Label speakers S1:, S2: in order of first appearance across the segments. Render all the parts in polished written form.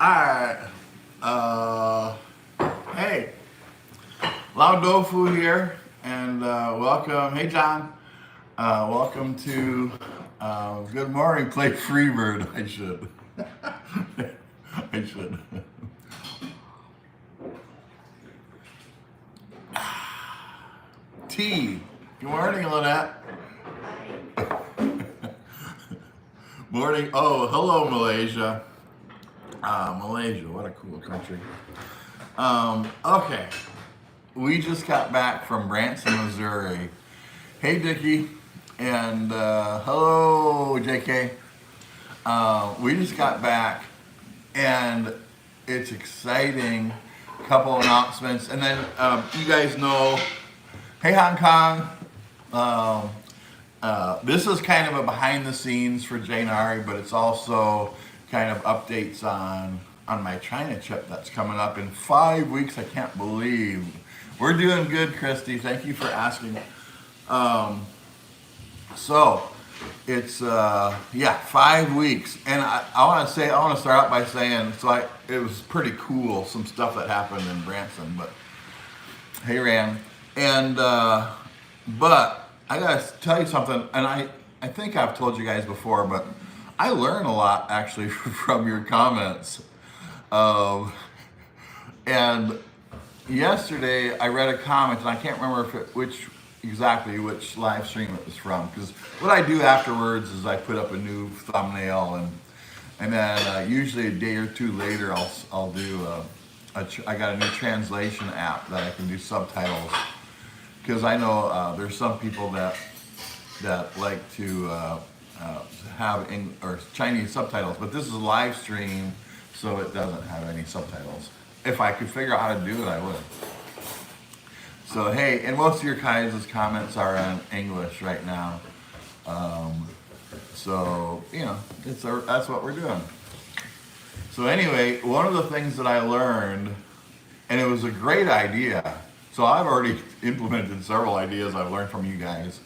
S1: Alright. Hey, Lao Doufu here, and welcome. Hey, John. Welcome to Good Morning, Play Freebird. I should. I should. T. Good morning, Lynette. Morning. Oh, hello, Malaysia. Malaysia, what a cool country. Okay, we just got back from Branson, Missouri. Hey, Dickie, and hello, JK. We just got back, and it's exciting. Couple announcements, and then you guys know, hey, Hong Kong. This is kind of a behind the scenes for Janari, but it's also kind of updates on my China trip that's coming up in 5 weeks. I can't believe we're doing good, Christy. Thank you for asking. So it's 5 weeks, and I want to start out by saying it was pretty cool, some stuff that happened in Branson. But hey, Rand, and but I gotta tell you something, and I think I've told you guys before, but I learn a lot actually from your comments. And yesterday I read a comment, and I can't remember which live stream it was from, because what I do afterwards is I put up a new thumbnail, and then usually a day or two later I'll do I got a new translation app that I can do subtitles, because I know there's some people that like to have Chinese subtitles, but this is a live stream, so it doesn't have any subtitles. If I could figure out how to do it, I would. So hey, and most of your guys' comments are in English right now. So that's what we're doing. So anyway, one of the things that I learned, and it was a great idea. So I've already implemented several ideas I've learned from you guys.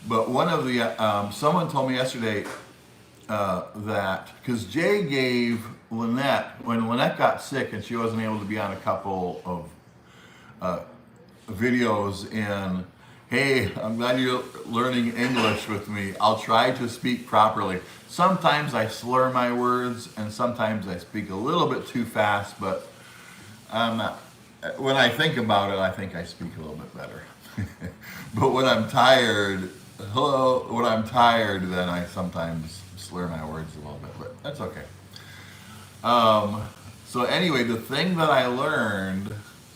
S1: But one of the, someone told me yesterday that, because Jay gave Lynette, when Lynette got sick and she wasn't able to be on a couple of videos in, hey, I'm glad you're learning English with me. I'll try to speak properly. Sometimes I slur my words, and sometimes I speak a little bit too fast, but I'm not. When I think about it, I think I speak a little bit better. But when I'm tired, then I sometimes slur my words a little bit, but that's okay. So anyway, the thing that I learned,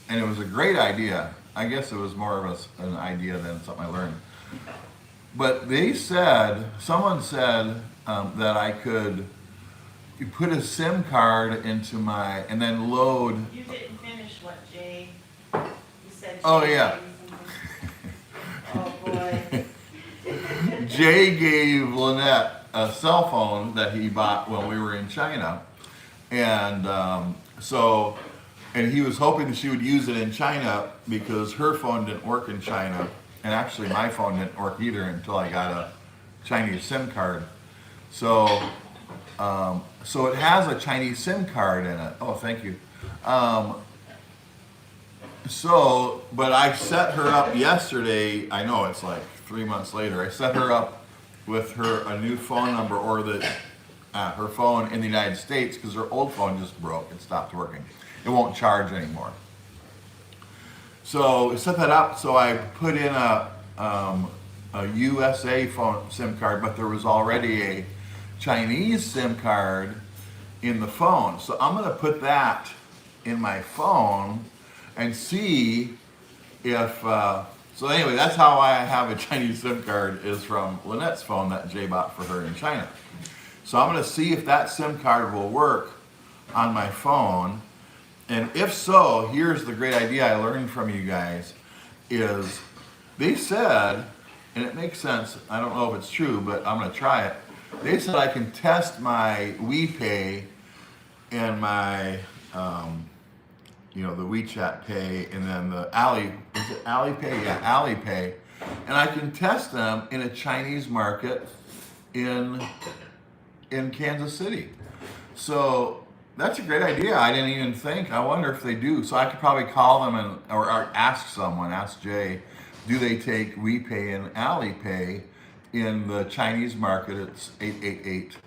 S1: and it was a great idea. I guess it was more of an idea than something I learned. But someone said that I could put a SIM card into and then load.
S2: You didn't finish what Jay, you said.
S1: Oh, yeah.
S2: Oh, boy.
S1: Jay gave Lynette a cell phone that he bought when we were in China. And and he was hoping that she would use it in China because her phone didn't work in China. And actually my phone didn't work either until I got a Chinese SIM card. So it has a Chinese SIM card in it. Oh, thank you. But I set her up yesterday. I know it's like 3 months later. I set her up with a new phone number, or her phone in the United States, because her old phone just broke. It stopped working. It won't charge anymore. So I set that up. So I put in a USA phone SIM card, but there was already a Chinese SIM card in the phone. So I'm going to put that in my phone and see if, so anyway, that's how I have a Chinese SIM card, is from Lynette's phone that Jay bought for her in China. So I'm going to see if that SIM card will work on my phone. And if so, here's the great idea I learned from you guys, is they said, and it makes sense, I don't know if it's true, but I'm going to try it. They said I can test my WePay and my, the WeChat Pay, and then the Alipay? Yeah, Alipay. And I can test them in a Chinese market in Kansas City. So That's a great idea. I didn't even think. I wonder if they do. So I could probably call them or ask someone, ask Jay, do they take WePay and Alipay in the Chinese market? It's 888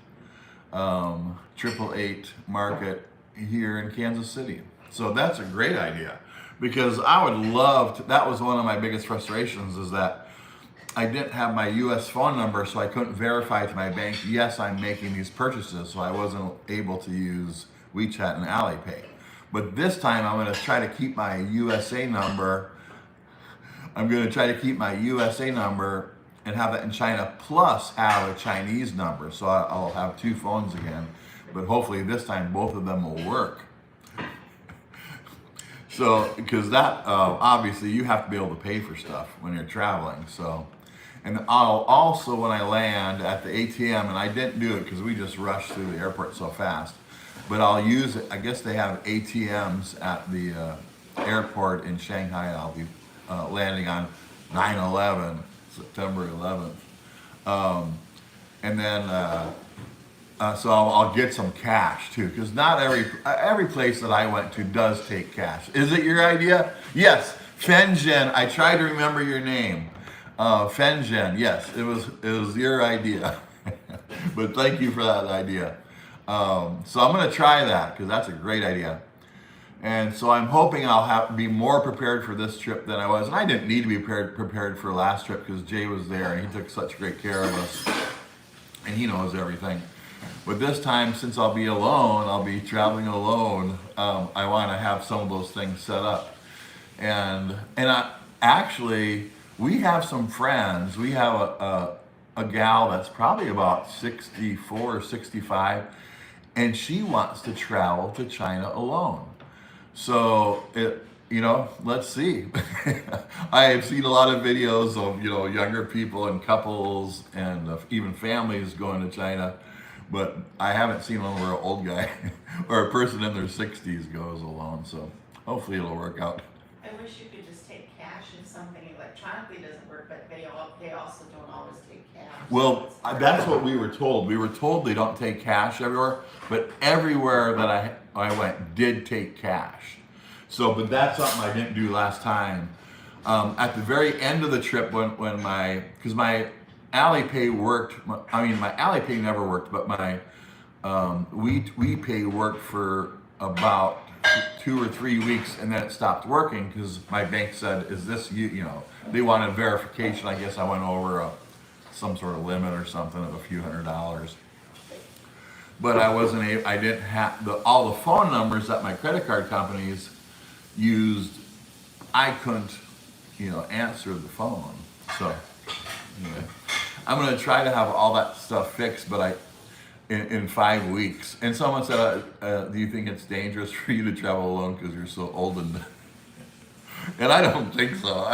S1: 888 market here in Kansas City. So that's a great idea because I would love to. That was one of my biggest frustrations is that I didn't have my US phone number, so I couldn't verify to my bank, yes, I'm making these purchases, so I wasn't able to use WeChat and Alipay. But this time I'm gonna try to keep my USA number. I'm gonna try to keep my USA number and have that in China, plus have a Chinese number. So I'll have two phones again, but hopefully this time both of them will work. So, because that, obviously you have to be able to pay for stuff when you're traveling, so. And I'll also, when I land at the ATM, and I didn't do it because we just rushed through the airport so fast, but I'll use it. I guess they have ATMs at the airport in Shanghai. I'll be landing on 9/11, September 11th. And then, so I'll get some cash too, because not every place that I went to does take cash. Is it your idea? Yes, Fenjen. I tried to remember your name. Fenjen. Yes, it was your idea. But thank you for that idea. So I'm going to try that because that's a great idea. And so I'm hoping I'll be more prepared for this trip than I was. And I didn't need to be prepared for last trip because Jay was there and he took such great care of us. And he knows everything. But this time, since I'll be alone, I'll be traveling alone, I want to have some of those things set up. And actually, we have some friends. We have a gal that's probably about 64 or 65, and she wants to travel to China alone. So, let's see. I have seen a lot of videos of, younger people and couples and even families going to China, but I haven't seen one where an old guy or a person in their 60s goes alone. So hopefully it'll work out.
S2: I wish you could just take cash if something electronically doesn't work, but they also don't always take cash.
S1: Well, that's what we were told. We were told they don't take cash everywhere, but everywhere that I went did take cash. So, but that's something I didn't do last time. At the very end of the trip, because my Alipay worked. My Alipay never worked, but my WePay worked for about 2 or 3 weeks, and then it stopped working because my bank said, "Is this you?" They wanted verification. I guess I went over some sort of limit or something of a few $100s. But I wasn't able. I didn't have all the phone numbers that my credit card companies used. I couldn't, answer the phone. So anyway, I'm going to try to have all that stuff fixed, but in 5 weeks. And someone said, "Do you think it's dangerous for you to travel alone because you're so old?" And I don't think so.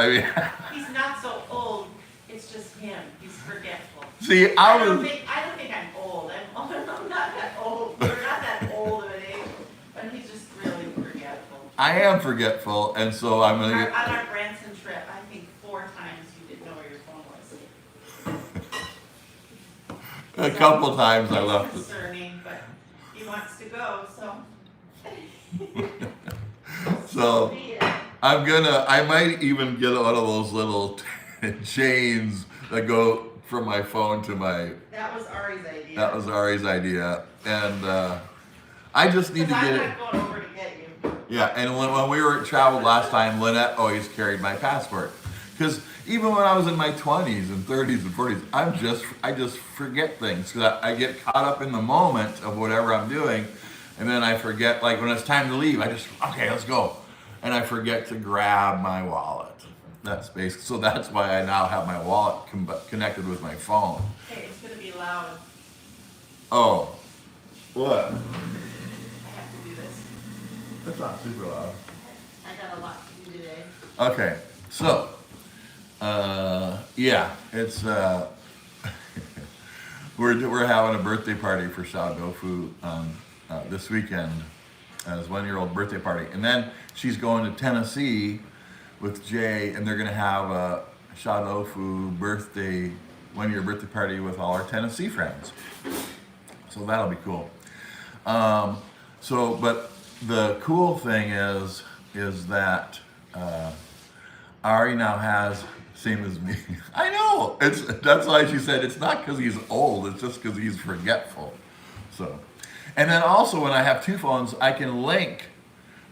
S2: He's not so old. It's just him. He's forgetful.
S1: See,
S2: I don't think I'm old. I'm not that old. We're not that old of an age, but he's just really forgetful.
S1: I am forgetful, and so I'm going to
S2: On our Branson trip, I think 4 times you didn't know where your phone was.
S1: a couple times I left it.
S2: It's concerning, but he wants to go, so.
S1: So
S2: Be it.
S1: I might even get one of those little chains that go from my phone to my.
S2: That was Ari's idea.
S1: That was Ari's idea, and I just need to get it.
S2: I'm not going over to get you.
S1: Yeah, and when we were traveled last time, Lynette always carried my passport, because even when I was in my 20s and 30s and 40s, I just forget things because I get caught up in the moment of whatever I'm doing, and then I forget. Like when it's time to leave, okay, let's go, and I forget to grab my wallet. That's basic. So that's why I now have my wallet connected with my phone.
S2: Okay, it's going to be loud.
S1: Oh, what?
S2: I have to do this.
S1: That's not super loud.
S2: I got a lot to do today.
S1: Okay, so, it's, we're having a birthday party for Doufu this weekend, his 1-year-old birthday party. And then she's going to Tennessee with Jay, and they're gonna have a Doufu 1-year birthday party with all our Tennessee friends. So that'll be cool. So, but the cool thing is that Ari now has, same as me. I know. That's why she said it's not because he's old. It's just because he's forgetful. So, and then also when I have two phones, I can link.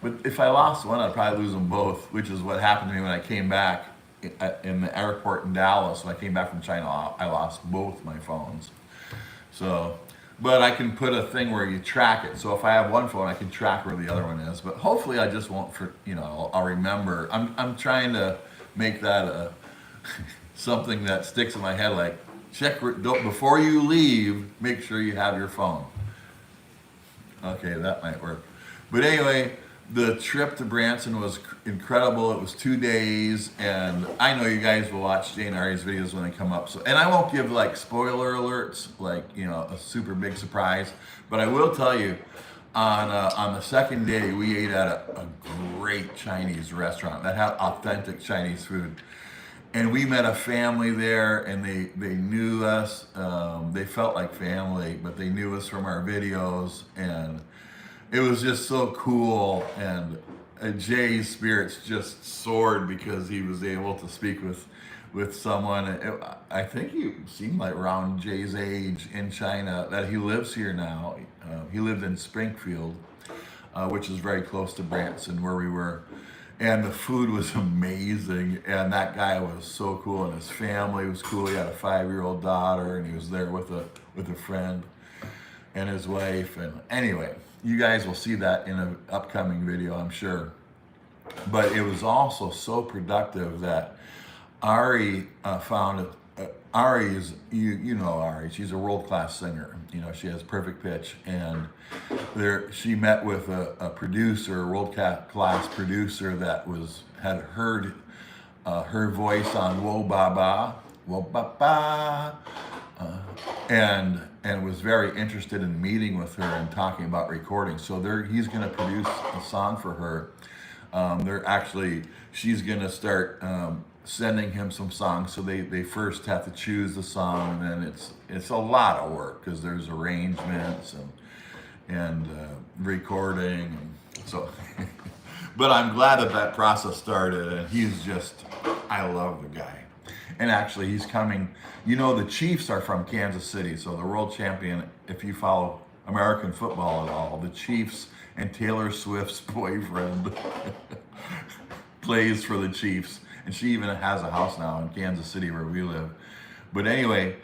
S1: But if I lost one, I'd probably lose them both, which is what happened to me when I came back in the airport in Dallas. When I came back from China, I lost both my phones. So, but I can put a thing where you track it. So if I have one phone, I can track where the other one is. But hopefully, I just won't. I'll remember. I'm trying to make that something that sticks in my head. Like before you leave, make sure you have your phone. Okay, that might work. But anyway, the trip to Branson was incredible. It was 2 days, and I know you guys will watch Jay and Ari's videos when they come up. So, and I won't give like spoiler alerts, like a super big surprise. But I will tell you, on the second day, we ate at a great Chinese restaurant that had authentic Chinese food. And we met a family there, and they knew us. They felt like family, but they knew us from our videos, and it was just so cool. And Jay's spirits just soared because he was able to speak with someone. I think he seemed like around Jay's age in China. That he lives here now. He lived in Springfield, which is very close to Branson, where we were. And the food was amazing, and that guy was so cool, and his family was cool. He had a 5-year-old daughter, and he was there with a friend and his wife. And anyway, you guys will see that in an upcoming video, I'm sure. But it was also so productive that Ari found Ari is, you know Ari, she's a world-class singer. She has perfect pitch, and she met with a producer, a world-class producer that had heard her voice on Wo Ba Ba, and was very interested in meeting with her and talking about recording. So he's going to produce a song for her. She's going to start sending him some songs. So they first have to choose the song, and then it's a lot of work because there's arrangements and recording. And so, but I'm glad that process started, and I love the guy. And actually, he's coming. The Chiefs are from Kansas City, so the world champion, if you follow American football at all, the Chiefs and Taylor Swift's boyfriend plays for the Chiefs. And she even has a house now in Kansas City where we live. But anyway,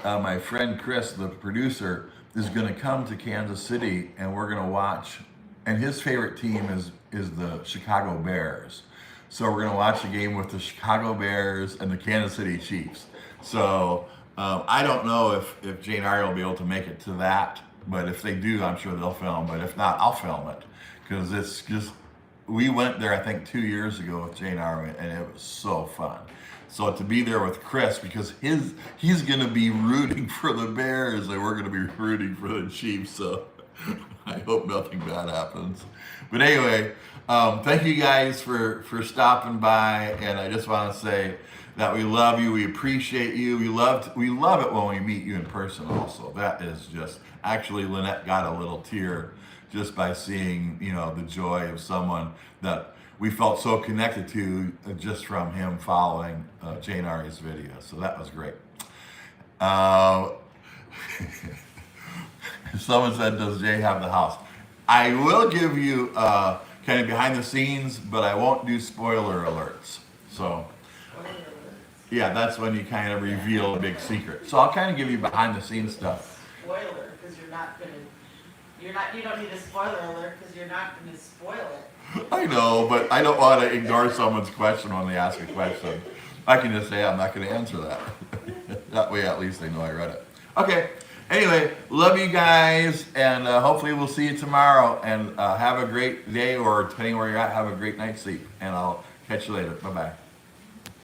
S1: my friend Chris, the producer, is going to come to Kansas City, and we're going to watch. And his favorite team is the Chicago Bears. So we're going to watch a game with the Chicago Bears and the Kansas City Chiefs. So I don't know if Jay and Ari will be able to make it to that. But if they do, I'm sure they'll film. But if not, I'll film it. Because it's just... We went there, I think, 2 years ago with Jay and Ari, and it was so fun. So to be there with Chris, because he's going to be rooting for the Bears, and we're going to be rooting for the Chiefs. So I hope nothing bad happens. But anyway, thank you guys for stopping by, and I just want to say that we love you, we appreciate you, we love it when we meet you in person. Also, that is just actually Lynette got a little tear just by seeing, the joy of someone that we felt so connected to just from him following Jay and Ari's video. So that was great. Someone said, does Jay have the house? I will give you kind of behind the scenes, but I won't do spoiler alerts. So, yeah, that's when you kind of reveal a big secret. So I'll kind of give you behind the scenes stuff.
S2: Spoiler, because you don't need a spoiler alert because you're not going to spoil it.
S1: I know, but I don't want to ignore someone's question when they ask a question. I can just say I'm not going to answer that. That way at least they know I read it. Okay, anyway, love you guys, and hopefully we'll see you tomorrow, and have a great day, or depending where you're at, have a great night's sleep, and I'll catch you later. Bye-bye.